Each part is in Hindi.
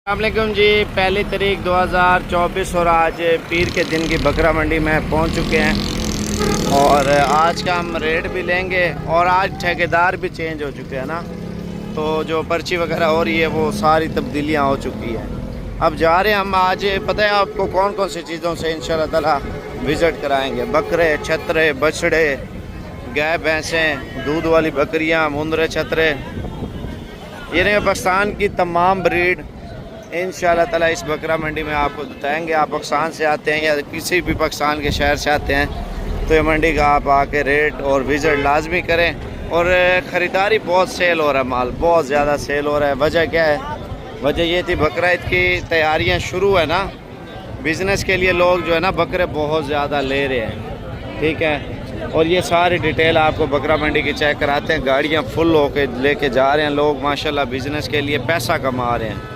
अस्सलामुअलैकुम जी। 1 तारीख 2024 और आज पीर के दिन की बकरा मंडी में पहुंच चुके हैं और आज का हम रेट भी लेंगे और आज ठेकेदार भी चेंज हो चुके हैं ना, तो जो पर्ची वगैरह हो रही है वो सारी तब्दीलियां हो चुकी हैं। अब जा रहे हैं हम आज, पता है आपको कौन कौन सी चीज़ों से इंशाल्लाह ताला विज़िट कराएंगे। बकरे, छतरे, बछड़े, गाय, भैंसें, दूध वाली बकरियाँ, मुंदरे, छतरे, ये नहीं पाकिस्तान की तमाम ब्रीड इंशाल्लाह ताला इस बकरा मंडी में आपको बताएंगे। आप पाकिस्तान से आते हैं या किसी भी पाकिस्तान के शहर से आते हैं तो ये मंडी का आप आके रेट और विज़िट लाजमी करें। और ख़रीदारी बहुत सेल हो रहा है, माल बहुत ज़्यादा सेल हो रहा है। वजह क्या है? वजह ये थी बकरा ईद की तैयारियां शुरू है ना, बिज़नेस के लिए लोग जो है ना बकरे बहुत ज़्यादा ले रहे हैं, ठीक है। और ये सारी डिटेल आपको बकरा मंडी की चेक कराते हैं। गाड़ियाँ फुल होके लेके जा रहे हैं लोग, माशाल्लाह बिज़नेस के लिए पैसा कमा रहे हैं।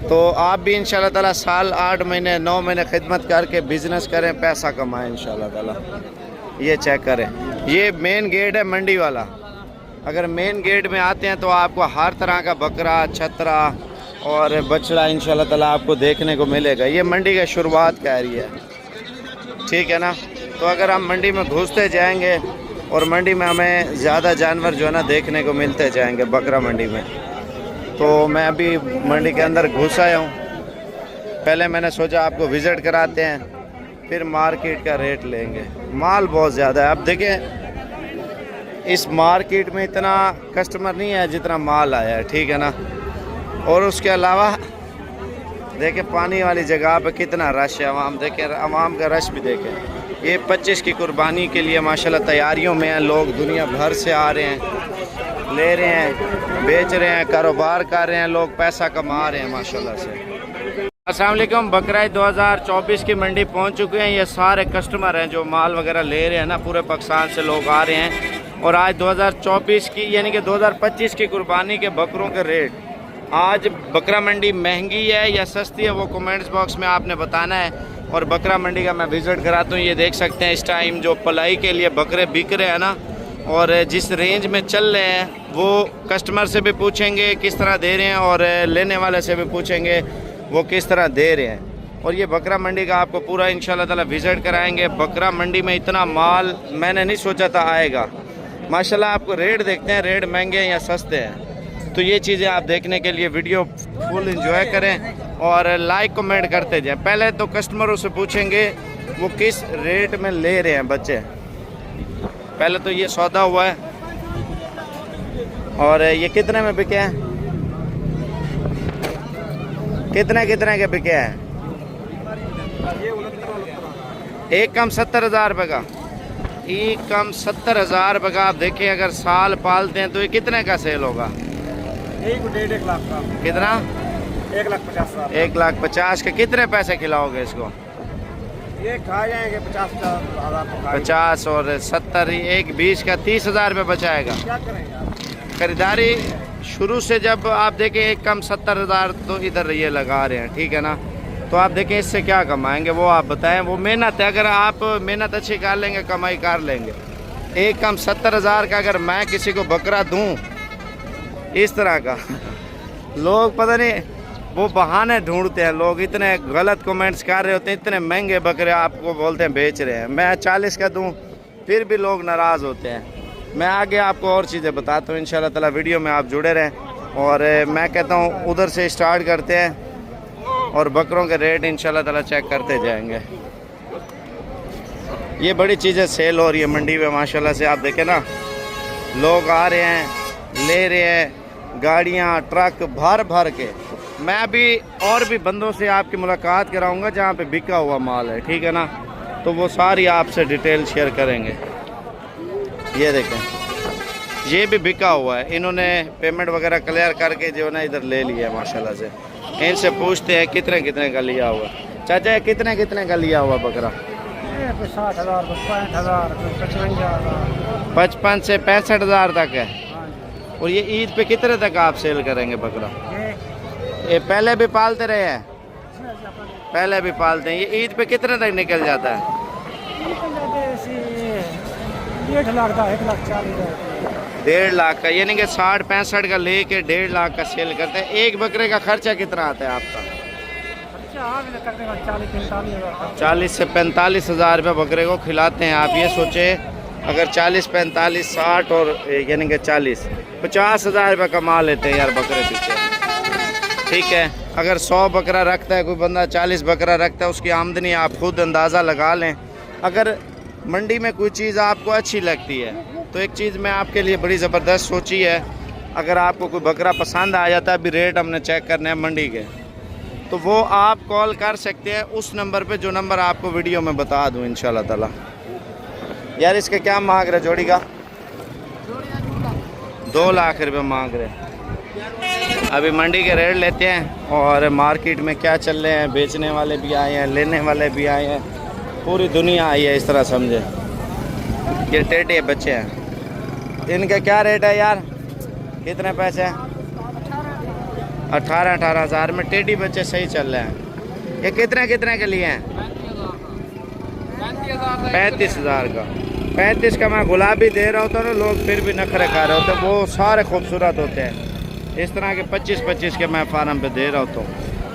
तो आप भी इंशाल्लाह ताला साल 8 महीने 9 महीने खिदमत करके बिज़नेस करें, पैसा कमाएं इंशाल्लाह ताला। ये चेक करें, ये मेन गेट है मंडी वाला। अगर मेन गेट में आते हैं तो आपको हर तरह का बकरा, छतरा और बछड़ा इंशाल्लाह ताला आपको देखने को मिलेगा। ये मंडी का शुरुआत का एरिया है, ठीक है ना। तो अगर हम मंडी में घुसते जाएंगे और मंडी में हमें ज़्यादा जानवर जो है ना देखने को मिलते जाएंगे बकरा मंडी में। तो मैं अभी मंडी के अंदर घुस आया हूँ। पहले मैंने सोचा आपको विज़िट कराते हैं, फिर मार्केट का रेट लेंगे। माल बहुत ज़्यादा है। अब देखें इस मार्केट में इतना कस्टमर नहीं है जितना माल आया है, ठीक है ना। और उसके अलावा देखें पानी वाली जगह पे कितना रश है। अवाम देखें, अवाम का रश भी देखें। ये 25 की कुर्बानी के लिए माशाल्लाह तैयारियों में हैं लोग, दुनिया भर से आ रहे हैं, ले रहे हैं, बेच रहे हैं, कारोबार कर रहे हैं, लोग पैसा कमा रहे हैं माशाल्लाह से। अस्सलाम वालेकुम। बकरा ईद 2024 की मंडी पहुंच चुके हैं। ये सारे कस्टमर हैं जो माल वगैरह ले रहे हैं ना, पूरे पाकिस्तान से लोग आ रहे हैं। और आज 2024 की यानी कि 2025 की कुर्बानी के बकरों के रेट, आज बकरा मंडी महंगी है या सस्ती है वो कमेंट्स बॉक्स में आपने बताना है। और बकरा मंडी का मैं विज़िट कराता हूँ। ये देख सकते हैं इस टाइम जो पलाई के लिए बकरे बिक रहे हैं ना, और जिस रेंज में चल रहे हैं वो कस्टमर से भी पूछेंगे किस तरह दे रहे हैं और लेने वाले से भी पूछेंगे वो किस तरह दे रहे हैं। और ये बकरा मंडी का आपको पूरा इंशाल्लाह ताला विज़िट कराएंगे। बकरा मंडी में इतना माल मैंने नहीं सोचा था आएगा माशाल्लाह। आपको रेट देखते हैं, रेट महंगे हैं या सस्ते हैं, तो ये चीज़ें आप देखने के लिए वीडियो फुल इंजॉय करें और लाइक कमेंट करते जाएं। पहले तो कस्टमरों से पूछेंगे वो किस रेट में ले रहे हैं बच्चे। पहले तो ये सौदा हुआ है और ये कितने में बिके हैं, कितने कितने के बिके हैं? एक कम 70,000 रुपये का, एक कम 70,000 रुपये का। आप देखिए अगर साल पालते हैं तो ये कितने का सेल होगा? 1.5 लाख का। कितना? 1,50,000। 1,50,000 के कितने पैसे खिलाओगे इसको? ये खा जाएंगे 50,000 तो 50 और 70, एक 20 का 30,000 रुपये बचाएगा। क्या करेंगे आप? खरीदारी शुरू से जब आप देखें एक कम 70,000 तो इधर ये लगा रहे हैं, ठीक है ना। तो आप देखें इससे क्या कमाएंगे वो आप बताएं। वो मेहनत है, अगर आप मेहनत अच्छी कर लेंगे कमाई कर लेंगे। एक कम 70,000 का अगर मैं किसी को बकरा दूं इस तरह का, लोग पता नहीं वो बहाने ढूंढते हैं। लोग इतने गलत कमेंट्स कर रहे होते हैं, इतने महंगे बकरे आपको बोलते हैं बेच रहे हैं। मैं 40 का दूं फिर भी लोग नाराज़ होते हैं। मैं आगे आपको और चीज़ें बताता हूँ इंशाल्लाह ताला, वीडियो में आप जुड़े रहें। और मैं कहता हूँ उधर से स्टार्ट करते हैं और बकरों के रेट इंशाल्लाह ताला चेक करते जाएंगे। ये बड़ी चीज़ें सेल हो रही है मंडी में माशाल्लाह से। आप देखें ना, लोग आ रहे हैं, ले रहे हैं, गाड़ियाँ ट्रक भर भर के। मैं अभी और भी बंदों से आपकी मुलाकात कराऊंगा जहाँ पे बिका हुआ माल है, ठीक है ना। तो वो सारी आपसे डिटेल शेयर करेंगे। ये देखें ये भी बिका हुआ है, इन्होंने पेमेंट वगैरह क्लियर करके जो है ना इधर ले लिया है माशाल्लाह से। इनसे पूछते हैं कितने कितने का लिया हुआ। चाचा कितने कितने का लिया हुआ बकरा? 60,000, 65,000, 55,000। 55 से 65,000 तक है। और ये ईद पे कितने तक आप सेल करेंगे बकरा? ये पहले भी पालते रहे हैं? पहले भी पालते हैं। ये ईद पे कितने तक निकल जाता है? 1.5 लाख का, 1,40,000। 1.5 लाख का, यानी कि 60-65 का लेके 1.5 लाख का सेल करते हैं। एक बकरे का खर्चा कितना आता है आपका? 40 से 45 हज़ार रुपये बकरे को खिलाते हैं। आप ये सोचे अगर 40, 45, 60 और यानी कि 40, 50 हज़ार रुपये कमा लेते हैं यार बकरे पीछे। ठीक है, अगर 100 बकरा रखता है कोई बंदा, 40 बकरा रखता है, उसकी आमदनी आप खुद अंदाज़ा लगा लें। अगर मंडी में कोई चीज़ आपको अच्छी लगती है तो एक चीज़ मैं आपके लिए बड़ी ज़बरदस्त सोची है। अगर आपको कोई बकरा पसंद आ जाता है, अभी रेट हमने चेक करने हैं मंडी के, तो वो आप कॉल कर सकते हैं उस नंबर पे जो नंबर आपको वीडियो में बता दूं इंशाल्लाह ताला। यार इसका क्या मांग रहे जोड़ी का? 2 लाख रुपये मांग रहे। अभी मंडी के रेट लेते हैं और मार्केट में क्या चल रहे हैं। बेचने वाले भी आए हैं, लेने वाले भी आए हैं, पूरी दुनिया आई है, इस तरह समझे। ये टेढ़े बच्चे हैं, इनका क्या रेट है यार? कितने पैसे हैं? 18 हज़ार में टेढ़ी बच्चे सही चल रहे हैं। ये कितने के लिए हैं? 35 हज़ार का। 35 का मैं गुलाबी दे रहा होता ना, लोग फिर भी नखरे खा रहे होते। वो सारे खूबसूरत होते हैं। इस तरह के 25 के मैं फार्म पे दे रहा होता हूँ।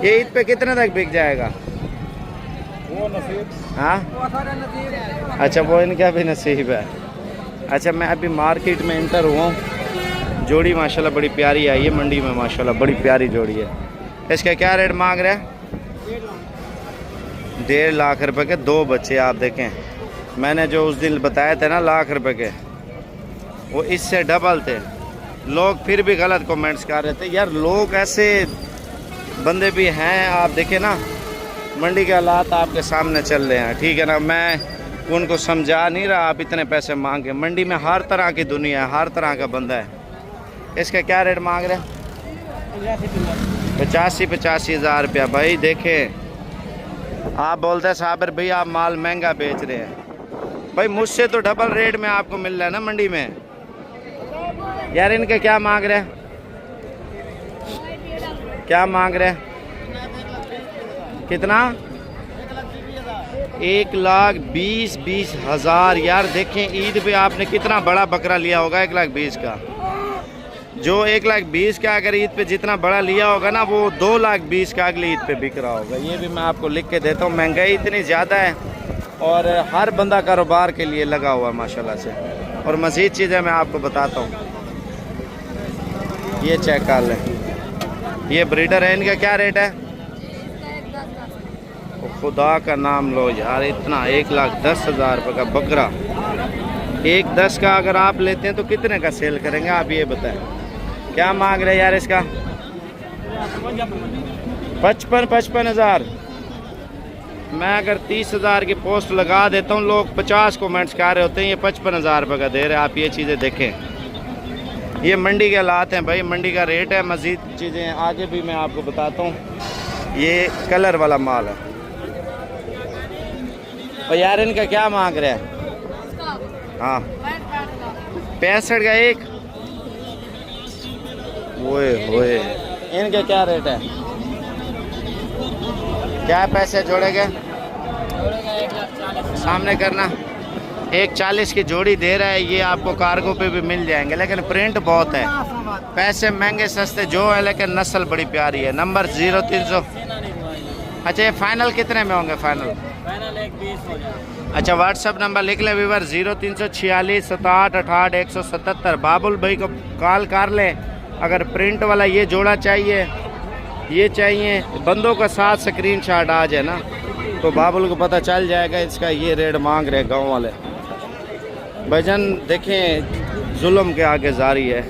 ये ईद पे कितने तक बिक जाएगा? वो नसीब। हाँ, अच्छा वो इनका भी नसीब है। अच्छा, मैं अभी मार्केट में इंटर हुआ हूँ। जोड़ी माशाल्लाह बड़ी प्यारी आई है मंडी में, माशाल्लाह बड़ी प्यारी जोड़ी है। इसका क्या रेट मांग रहे हैं? 1.5 लाख रुपए के 2 बच्चे। आप देखें, मैंने जो उस दिन बताए थे ना लाख रुपए के, वो इससे डबल थे। लोग फिर भी गलत कमेंट्स कर रहे थे। यार लोग ऐसे बंदे भी हैं। आप देखें ना, मंडी के हालात आपके सामने चल रहे हैं, ठीक है ना। मैं उनको समझा नहीं रहा आप इतने पैसे मांगे। मंडी में हर तरह की दुनिया है, हर तरह का बंदा है। इसका क्या रेट मांग रहे हैं? 85 हज़ार रुपया। भाई देखें, आप बोलते हैं साबिर भाई आप माल महंगा बेच रहे हैं। भाई मुझसे तो डबल रेट में आपको मिल रहा है ना मंडी में। यार इनका क्या मांग रहे हैं? क्या मांग रहे हैं? कितना? 1,20,20 हज़ार। यार देखें, ईद पे आपने कितना बड़ा बकरा लिया होगा 1,20,000 का। जो 1,20,000 का अगर ईद पे जितना बड़ा लिया होगा ना, वो 2,20,000 का अगली ईद पे बिक रहा होगा। ये भी मैं आपको लिख के देता हूँ। महंगाई इतनी ज़्यादा है और हर बंदा कारोबार के लिए लगा हुआ है माशाल्लाह से। और मज़ीद चीज़ें मैं आपको बताता हूँ। ये चेक कर लें, ये ब्रीडर है। इनका क्या रेट है? खुदा का नाम लो यार, इतना 1,10,000 रुपये का बकरा। 1,10 का अगर आप लेते हैं तो कितने का सेल करेंगे आप ये बताएं। क्या मांग रहे हैं यार इसका? 55 हज़ार। मैं अगर 30 हज़ार की पोस्ट लगा देता हूँ, लोग 50 कमेंट्स कर रहे होते हैं। ये 55 हज़ार रुपये का दे रहे हैं। आप ये चीज़ें देखें, ये मंडी के हालात हैं भाई, मंडी का रेट है। मज़ीद चीज़ें आगे भी मैं आपको बताता हूँ। ये कलर वाला माल है। और यार इनका क्या मांग रहे हैं? हाँ, 65 का एक। ओए इनके क्या रेट है? क्या पैसे जोड़ेंगे? सामने करना। 1,40 की जोड़ी दे रहा है। ये आपको कार्गो पे भी मिल जाएंगे, लेकिन प्रिंट बहुत है। पैसे महंगे सस्ते जो है, लेकिन नस्ल बड़ी प्यारी है। नंबर 0300। अच्छा, ये फाइनल कितने में होंगे? फाइनल 1,20,000 हो जाए। अच्छा, व्हाट्सअप नंबर लिख ले व्यूवर, 0346 67 68 177। बाबुल भाई को कॉल कर ले। अगर प्रिंट वाला ये जोड़ा चाहिए, ये चाहिए, बंदों का साथ स्क्रीनशॉट आ जाए ना, तो बाबुल को पता चल जाएगा। इसका ये रेट मांग रहे गांव वाले। भजन देखें, जुल्म के आगे जारी है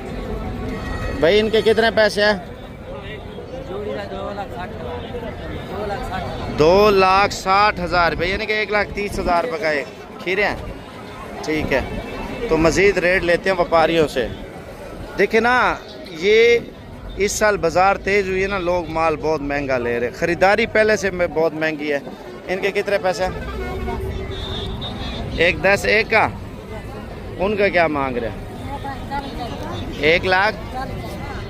भाई। इनके कितने पैसे हैं? 2,60,000 रुपये, यानी कि 1,30,000 रुपये का एक खीरे हैं। ठीक है, तो मज़ीद रेट लेते हैं व्यापारियों से। देखे ना, ये इस साल बाज़ार तेज़ हुई है ना, लोग माल बहुत महंगा ले रहे। ख़रीदारी पहले से बहुत महंगी है। इनके कितने पैसे? 1,10 एक का। उनका क्या मांग रहे हैं?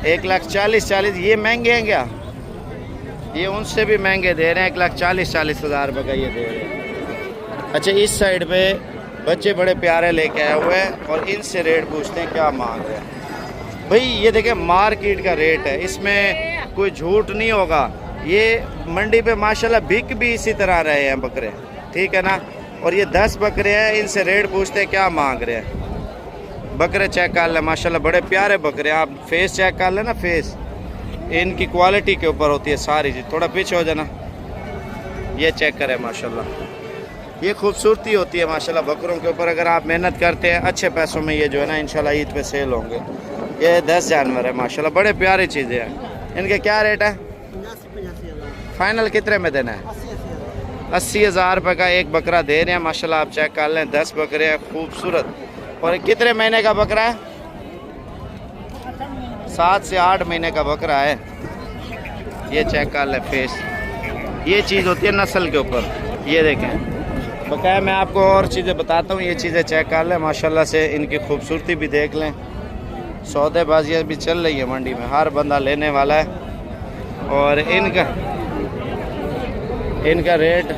1,40,000। ये महंगे हैं क्या? ये उनसे भी महंगे दे रहे हैं। 1,40,000 हज़ार रुपये का ये दे रहे हैं। अच्छा, इस साइड पे बच्चे बड़े प्यारे लेके आए हुए हैं और इनसे रेट पूछते हैं क्या मांग रहे हैं। भाई ये देखें मार्केट का रेट है, इसमें कोई झूठ नहीं होगा। ये मंडी पे माशाल्लाह बिक भी इसी तरह रहे हैं बकरे, ठीक है ना। और ये 10 बकरे हैं, इनसे रेट पूछते हैं क्या मांग रहे हैं। बकरे चेक कर लें, माशाल्लाह बड़े प्यारे बकरे हैं। आप फेस चेक कर लें ना, फेस इनकी क्वालिटी के ऊपर होती है सारी चीज़। थोड़ा पीछे हो जाना, ये चेक करें माशाल्लाह, ये खूबसूरती होती है माशाल्लाह बकरों के ऊपर। अगर आप मेहनत करते हैं अच्छे पैसों में ये जो है ना इंशाल्लाह ईद पे सेल होंगे। ये 10 जानवर है माशाल्लाह, बड़े प्यारी चीज़ें हैं। इनके क्या रेट है? फाइनल कितने में देना है? 80,000 रुपये का एक बकरा दे रहे हैं माशाल्लाह। आप चेक कर लें, 10 बकरे हैं खूबसूरत। और कितने महीने का बकरा है? 7 से 8 महीने का बकरा है। ये चेक कर लें फेस, ये चीज़ होती है नस्ल के ऊपर। ये देखें बकाया मैं आपको और चीज़ें बताता हूँ, ये चीज़ें चेक कर लें माशाल्लाह से। इनकी खूबसूरती भी देख लें। सौदेबाजियाँ भी चल रही है मंडी में, हर बंदा लेने वाला है। और इनका रेट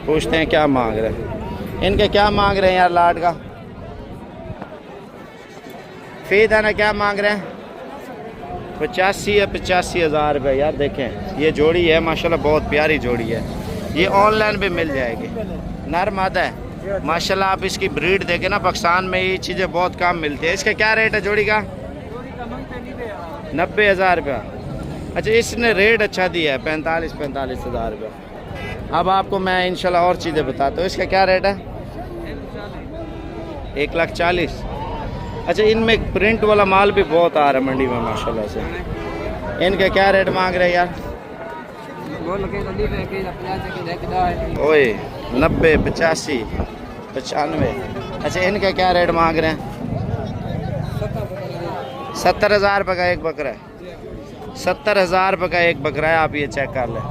पूछते हैं क्या मांग रहे हैं। इनके क्या मांग रहे हैं यार लाट का? फीद है ना, क्या मांग रहे हैं? 85 या 85,000 रुपये। यार देखें ये जोड़ी है माशाल्लाह, बहुत प्यारी जोड़ी है। ये ऑनलाइन भी मिल जाएगी, नर मादा है माशाल्लाह। आप इसकी ब्रीड देखें ना, पाकिस्तान में ये चीज़ें बहुत कम मिलती है। इसका क्या रेट है जोड़ी का? 90,000 रुपया। अच्छा, इसने रेट अच्छा दिया है 45,000 रुपया। अब आपको मैं इंशाल्लाह और चीज़ें बताता हूँ। इसका क्या रेट है? 1,40,000। अच्छा, इनमें प्रिंट वाला माल भी बहुत आ रहा है मंडी में माशाल्लाह से। इनके क्या रेट मांग रहे हैं यार? ओए 90, 85, 95। अच्छा, इनका क्या रेट मांग रहे हैं? 70,000 रुपये का एक बकरा है। 70,000 रुपये का एक बकरा है। आप ये चेक कर लें।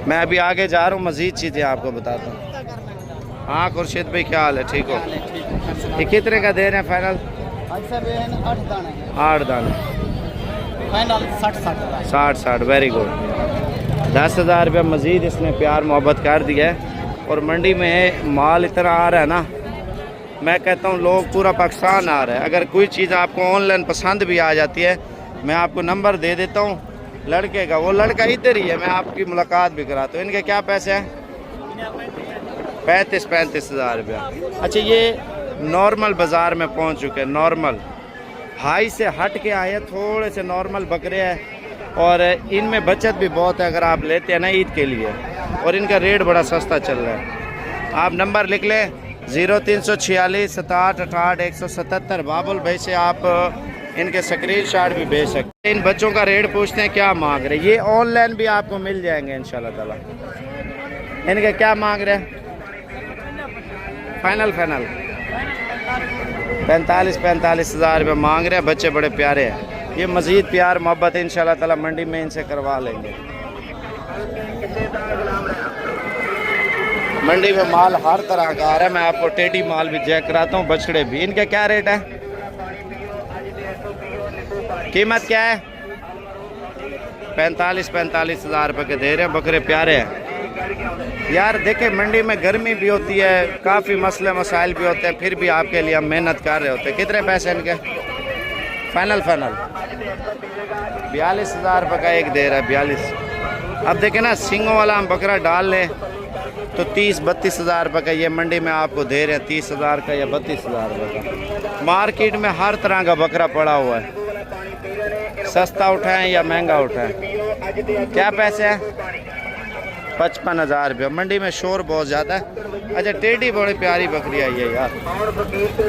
मैं अभी आगे जा रहा हूँ, मज़ीद चीज़ें आपको बताता हूँ। हाँ खुर्शीद भाई, क्या हाल है? ठीक हो? ये कितने का दे रहे हैं फाइनल? 8 दाने फाइनल 60। Very good. 10,000 रुपये मज़ीद इसने प्यार मोहब्बत कर दिया है। और मंडी में माल इतना आ रहा है ना, मैं कहता हूँ लोग पूरा पाकिस्तान आ रहा है। अगर कोई चीज़ आपको ऑनलाइन पसंद भी आ जाती है, मैं आपको नंबर दे देता हूँ लड़के का, वो लड़का इधर ही है, मैं आपकी मुलाकात भी कराता हूँ। इनके क्या पैसे हैं? 35,000 रुपया। अच्छा, ये नॉर्मल बाज़ार में पहुँच चुके हैं। नॉर्मल हाई से हट के आए, थोड़े से नॉर्मल बकरे हैं और इनमें बचत भी बहुत है अगर आप लेते हैं ना ईद के लिए। और इनका रेट बड़ा सस्ता चल रहा है। आप नंबर लिख लें 0346 67 68 177। बाबुल भाई से आप इनके स्क्रीनशॉट भी भेज सकते हैं। इन बच्चों का रेट पूछते हैं क्या मांग रहे हैं। ये ऑनलाइन भी आपको मिल जाएंगे इंशाल्लाह ताला। इनके क्या मांग रहे हैं? फाइनल 45,000 रुपये मांग रहे हैं। बच्चे बड़े प्यारे हैं। ये मज़ीद प्यार मोहब्बत इंशाल्लाह ताला मंडी में इनसे करवा लेंगे। मंडी में माल हर तरह का आ रहा है। मैं आपको टेडी माल भी चेक कराता हूँ, बछड़े भी। इनके क्या रेट है? कीमत क्या है? 45,000 रुपये के दे रहे हैं। बकरे प्यारे हैं यार। देखे मंडी में गर्मी भी होती है, काफ़ी मसले मसाइल भी होते हैं, फिर भी आपके लिए हम मेहनत कर रहे होते हैं। कितने पैसे इनके? फाइनल 42,000 रुपये का एक दे रहा है। 42। अब देखें ना, सिंगों वाला हम बकरा डाल लें तो 30-32,000 रुपये का ये मंडी में आपको दे रहे हैं। 30,000 का या 32,000 रुपये का। मार्केट में हर तरह का बकरा पड़ा हुआ है, सस्ता उठाएं या महंगा उठाएं। क्या पैसे हैं? 55,000 रुपये। मंडी में शोर बहुत ज़्यादा है। अच्छा, टेडी बड़ी प्यारी बकरी आई है यार।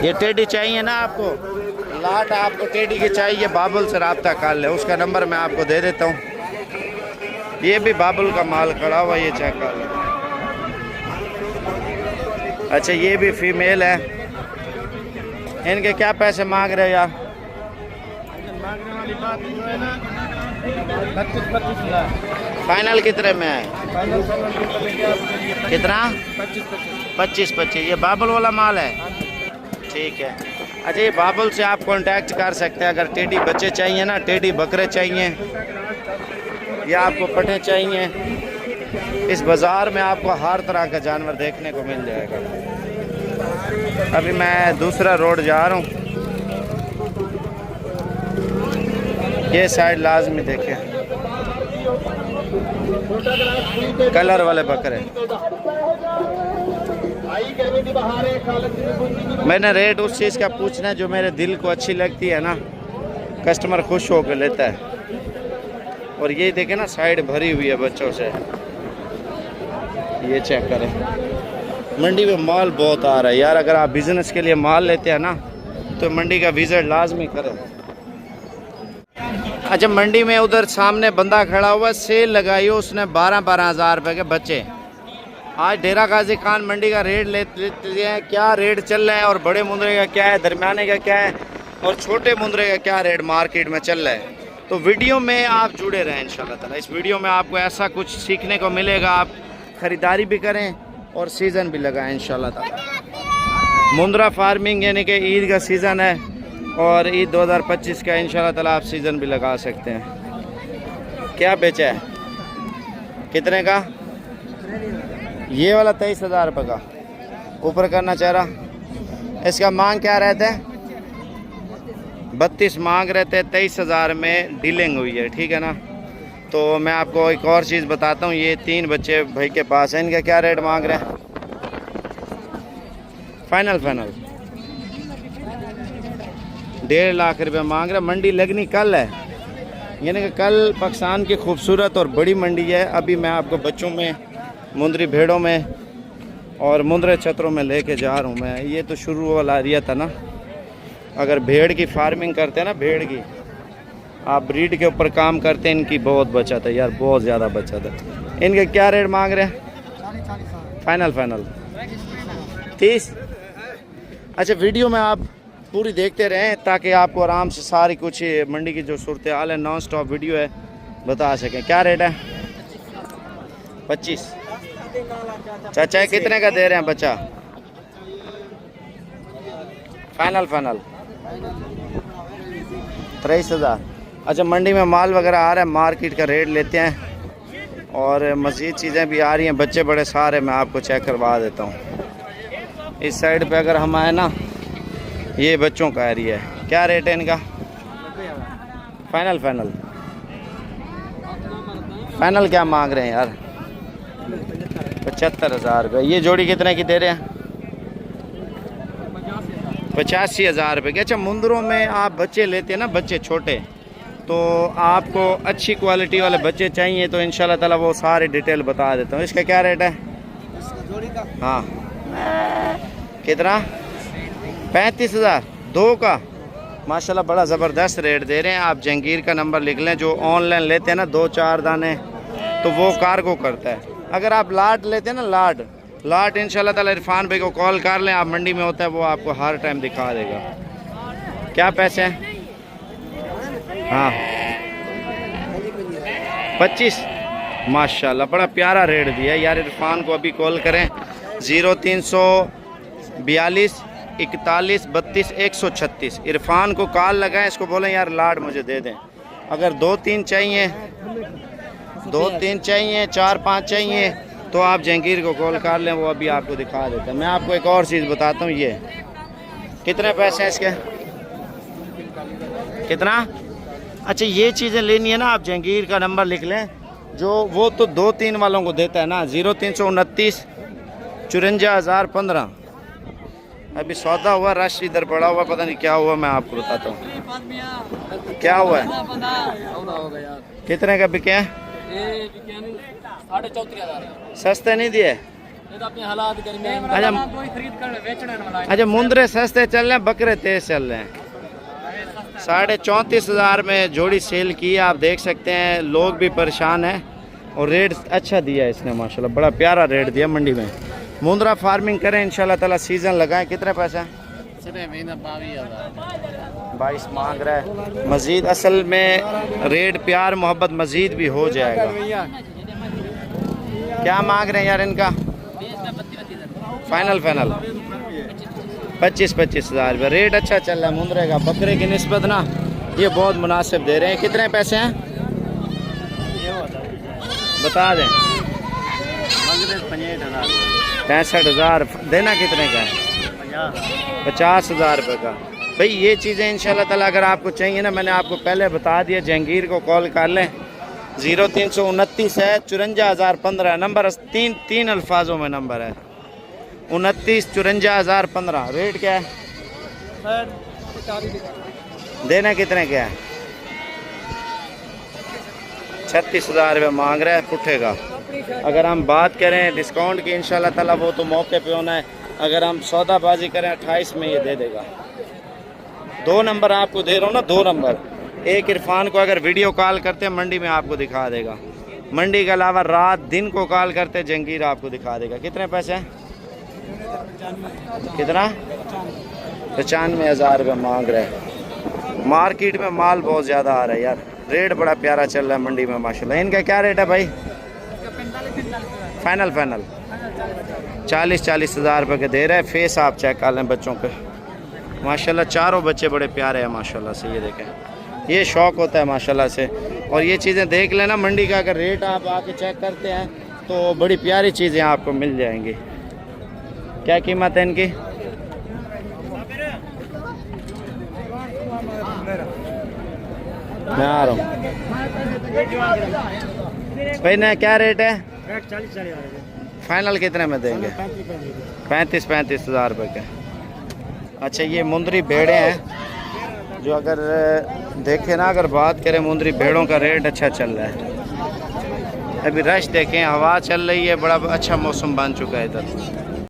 ये टेडी चाहिए ना आपको? लाट आपको टेडी की चाहिए, बाबुल से रब्ता कर ले। उसका नंबर मैं आपको दे देता हूँ। ये भी बाबुल का माल खड़ा हुआ, ये चेक कर लो। अच्छा, ये भी फीमेल है। इनके क्या पैसे मांग रहे हैं यार? मांगने वाली बात जो है ना, 25,000। फाइनल कितने में है? फाइनल कितना? 25,000। ये बाबुल वाला माल है, ठीक है। अच्छा, ये बाबुल से आप कांटेक्ट कर सकते हैं अगर टेडी बच्चे चाहिए ना, टेडी बकरे चाहिए या आपको पठे चाहिए। इस बाज़ार में आपको हर तरह का जानवर देखने को मिल जाएगा। अभी मैं दूसरा रोड जा रहा हूँ। ये साइड लाजमी देखे, कलर वाले बकरे। मैंने रेट उस चीज़ का पूछना है जो मेरे दिल को अच्छी लगती है ना, कस्टमर खुश होकर लेता है। और ये देखे ना, साइड भरी हुई है बच्चों से। ये चेक करें, मंडी में माल बहुत आ रहा है यार। अगर आप बिज़नेस के लिए माल लेते हैं ना तो मंडी का विजिट लाजमी करें। अच्छा, मंडी में उधर सामने बंदा खड़ा हुआ, सेल लगाई हो उसने 12-12 हज़ार रुपये के बच्चे। आज डेरा गाजी खान मंडी का रेट लेते हैं, क्या रेट चल रहा है, और बड़े मुंदरे का क्या है, दरमियाने का क्या है, और छोटे मुंदरे का क्या रेट मार्केट में चल रहा है। तो वीडियो में आप जुड़े रहें इंशाल्लाह ताला। इस वीडियो में आपको ऐसा कुछ सीखने को मिलेगा, आप ख़रीदारी भी करें और सीज़न भी लगाएं इंशाल्लाह ताला। मुंद्रा फार्मिंग यानी कि ईद का सीज़न है, और ईद 2025 का इंशाल्लाह ताला आप सीज़न भी लगा सकते हैं। क्या बेचा है, कितने का? ये वाला 23,000 रुपये का ऊपर करना चाह रहा। इसका मांग क्या रहता है? 32 मांग रहते हैं, 23,000 में डीलिंग हुई है, ठीक है ना। तो मैं आपको एक और चीज़ बताता हूँ। ये 3 बच्चे भाई के पास हैं, इनका क्या रेट मांग रहे हैं? फाइनल 1.5 लाख रुपये मांग रहे। मंडी लगनी कल है, यानी कि कल पाकिस्तान की खूबसूरत और बड़ी मंडी है। अभी मैं आपको बच्चों में, मुंदरी भेड़ों में और मुंदरे छतरों में लेके जा रहा हूँ मैं। ये तो शुरू वाला एरिया था ना। अगर भेड़ की फार्मिंग करते हैं ना, भेड़ की आप ब्रीड के ऊपर काम करते हैं, इनकी बहुत बचत है यार, बहुत ज़्यादा बचत है। इनके क्या रेट मांग रहे हैं? फाइनल 30। अच्छा, वीडियो में आप पूरी देखते रहें ताकि आपको आराम से सारी कुछ मंडी की जो सूरत हाल है, नॉन स्टॉप वीडियो है, बता सकें। क्या रेट है? 25। चाचा कितने का दे रहे हैं बच्चा? फाइनल 23,000। अच्छा, मंडी में माल वगैरह आ रहा है, मार्केट का रेट लेते हैं, और मज़ीद चीज़ें भी आ रही हैं। बच्चे बड़े सारे मैं आपको चेक करवा देता हूँ। इस साइड पे अगर हम आए ना, ये बच्चों का एरिया है। क्या रेट है इनका? फाइनल क्या मांग रहे हैं यार? 75,000 रुपये। ये जोड़ी कितने की दे रहे हैं? 85,000 रुपये की। अच्छा, मुंदरों में आप बच्चे लेते हैं ना, बच्चे छोटे, तो आपको अच्छी क्वालिटी वाले बच्चे चाहिए तो इंशाल्लाह ताला वो सारे डिटेल बता देता हूँ। इसका क्या रेट है? जोड़ी का? हाँ, कितना? 35,000 2 का। माशाल्लाह बड़ा ज़बरदस्त रेट दे रहे हैं। आप जहांगीर का नंबर लिख लें। जो ऑनलाइन लेते हैं ना 2-4 दाने, तो वो कार्गो करता है। अगर आप लाट लेते हैं ना, लाट इंशाल्लाह ताला इरफान भाई को कॉल कर लें, आप मंडी में होता है, वो आपको हर टाइम दिखा देगा। क्या पैसे हैं? हाँ, 25। माशाल्लाह बड़ा प्यारा रेट दिया यार। इरफान को अभी कॉल करें 0342 41 32 136। इरफान को कॉल लगाएं, इसको बोलें यार लाट मुझे दे दें। अगर 2-3 चाहिए, 4-5 चाहिए, तो आप जहांगीर को कॉल कर लें, वो अभी आपको दिखा देता है। मैं आपको एक और चीज़ बताता हूँ। ये कितने पैसे हैं इसके? कितना? अच्छा, ये चीज़ें लेनी है ना, आप जहांगीर का नंबर लिख लें, जो वो तो 2-3 वालों को देता है ना। 0329 54,015। अभी सौदा हुआ, रश इधर पड़ा हुआ, पता नहीं क्या हुआ, मैं आपको बताता हूँ क्या हुआ है। कितने का बिके हैं? 34,500। सस्ते नहीं दिए? अच्छा, मुंदरे सस्ते चल रहे हैं, बकरे तेज चल रहे हैं। 34,500 में जोड़ी सेल की है, आप देख सकते हैं। लोग भी परेशान हैं, और रेट अच्छा दिया है इसने, माशाल्लाह बड़ा प्यारा रेट दिया मंडी में। मुंद्रा फार्मिंग करें इंशाल्लाह ताला, सीज़न लगाएं। कितने पैसे हैं? 22 मांग रहा है। मज़ीद असल में रेट प्यार मोहब्बत मज़ीद भी हो जाएगा। क्या मांग रहे हैं यार इनका? फाइनल 25,000 रुपये। रेट अच्छा चल रहा है मुंद्रे का, बकरे की निस्बत ना ये बहुत मुनासिब दे रहे हैं। कितने पैसे हैं बता दें? 65,000। देना कितने का है? 50,000 रुपये का। भाई ये चीज़ें इंशाल्लाह ताला अगर आपको चाहिए ना, मैंने आपको पहले बता दिया, जहांगीर को कॉल कर लें। 0329 है 54,015 नंबर, तीन अल्फाजों में नंबर है, 29 54,015। रेट क्या है? देना कितने क्या है? 36,000 रुपये मांग रहा है पुट्ठे का। अगर हम बात करें डिस्काउंट की इंशाल्लाह ताला वो तो मौके पे होना है। अगर हम सौदाबाजी करें 28 में ये दे देगा। 2 नंबर आपको दे रहा हूँ ना, 2 नंबर। एक इरफान को अगर वीडियो कॉल करते हैं मंडी में आपको दिखा देगा, मंडी के अलावा रात दिन को कॉल करते जहांगीर आपको दिखा देगा। कितने पैसे हैं? कितना? 95,000 रुपये मांग रहे हैं। मार्केट में माल बहुत ज़्यादा आ रहा है यार, रेट बड़ा प्यारा चल रहा है मंडी में माशाल्लाह। इनका क्या रेट है भाई? फाइनल 40,000 रुपये के दे रहे हैं। फेस आप चेक कर लें बच्चों के, माशाल्लाह चारों बच्चे बड़े प्यारे हैं माशाल्लाह से। ये देखें, ये शौक़ होता है माशाल्लाह से। और ये चीज़ें देख लेना मंडी का, अगर रेट आप आके चेक करते हैं तो बड़ी प्यारी चीज़ें आपको मिल जाएंगी। क्या कीमत है इनकी? मैं आ रहा हूँ भाई ना, क्या रेट है? 40,000 फाइनल कितने में देंगे? 35,000 रुपये के। अच्छा, ये मुंदरी भेड़े हैं जो अगर देखें ना, अगर बात करें मुंदरी भेड़ों का रेट अच्छा चल रहा है। अभी रश देखें, हवा चल रही है, बड़ा अच्छा मौसम बन चुका है इधर।